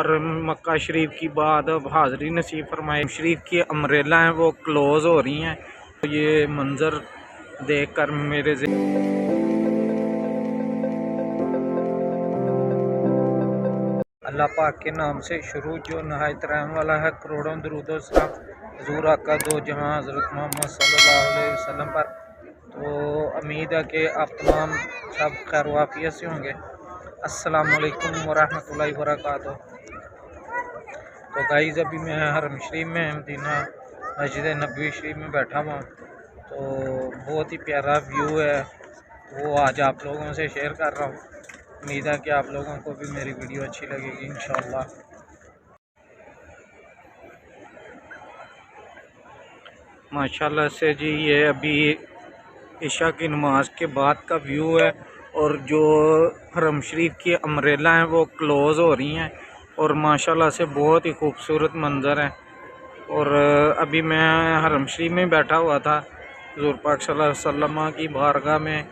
حرم مکہ شریف کی بعد اب حاضری نصیب فرمائے. شریف کی امبریلا ہیں وہ کلوز ہو رہی ہیں. یہ منظر دیکھ کر میرے اللہ پاک کے نام سے شروع جو نہایت رحم والا ہے. کروڑوں درود و سلام حضور آقا دو جہاں حضرت محمد صلی اللہ علیہ وسلم پر. تو امید ہے کہ آپ تمام سب خیر و عافیت سے ہوں گے. السلام علیکم ورحمۃ اللہ وبرکاتہ. تو گائز ابھی میں حرم شریف میں مدینہ مسجد نبوی شریف میں بیٹھا ہوا ہوں. تو بہت ہی پیارا ویو ہے وہ آج آپ لوگوں سے شیئر کر رہا ہوں. امید ہے کہ آپ لوگوں کو بھی میری ویڈیو اچھی لگے گی انشاءاللہ. ماشاءاللہ سے جی یہ ابھی عشاء کی نماز کے بعد کا ویو ہے اور جو حرم شریف کی امبریلا ہیں وہ کلوز ہو رہی ہیں اور ماشاءاللہ سے بہت ہی خوبصورت منظر ہے. اور ابھی میں حرم شریف میں بیٹھا ہوا تھا حضور پاک صلی اللہ علیہ وسلم کی بارگاہ میں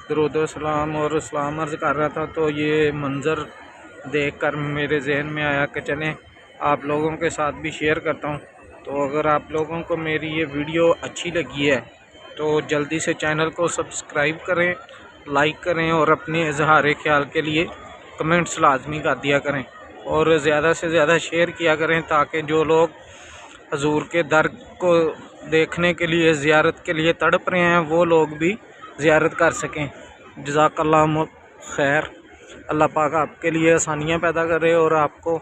درود و سلام اور اسلام عرض کر رہا تھا. تو یہ منظر دیکھ کر میرے ذہن میں آیا کہ چلیں آپ لوگوں کے ساتھ بھی شیئر کرتا ہوں. تو اگر آپ لوگوں کو میری یہ ویڈیو اچھی لگی ہے تو جلدی سے چینل کو سبسکرائب کریں، لائک کریں اور اپنے اظہار خیال کے لیے کمنٹس لازمی کر دیا کریں اور زیادہ سے زیادہ شیئر کیا کریں تاکہ جو لوگ حضور کے در کو دیکھنے کے لیے زیارت کے لیے تڑپ رہے ہیں وہ لوگ بھی زیارت کر سکیں. جزاک اللہ خیر. اللہ پاک آپ کے لیے آسانیاں پیدا کرے اور آپ کو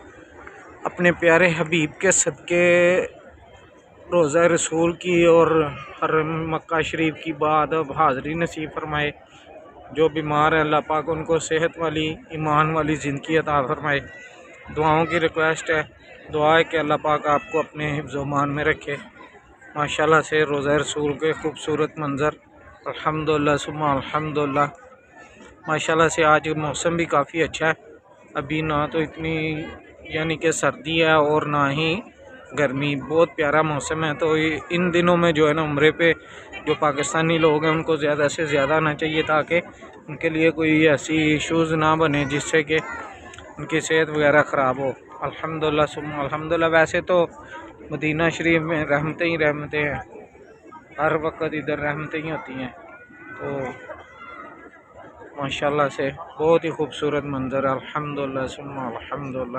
اپنے پیارے حبیب کے صدقے روضہ رسول کی اور حرم مکہ شریف کی بعد اب حاضری نصیب فرمائے. جو بیمار ہیں اللہ پاک ان کو صحت والی ایمان والی زندگی عطا فرمائے. دعاؤں کی ریکویسٹ ہے، دعا ہے کہ اللہ پاک آپ کو اپنے حفظ و امان میں رکھے. ماشاءاللہ سے روضہ رسول کے خوبصورت منظر الحمدللہ ثم الحمدللہ. ماشاءاللہ سے آج موسم بھی کافی اچھا ہے. ابھی نہ تو اتنی یعنی کہ سردی ہے اور نہ ہی گرمی، بہت پیارا موسم ہے. تو ان دنوں میں جو ہے نا عمرے پہ جو پاکستانی لوگ ہیں ان کو زیادہ سے زیادہ آنا چاہیے تاکہ ان کے لیے کوئی ایسی ایشوز نہ بنے جس سے کہ ان کی صحت وغیرہ خراب ہو. الحمدللہ ثم الحمدللہ. ویسے تو مدینہ شریف میں رحمتیں ہی رحمتیں ہیں، ہر وقت ادھر رحمتیں ہی ہوتی ہیں. تو ماشاءاللہ سے بہت ہی خوبصورت منظر ہے. الحمدللہ ثم الحمدللہ.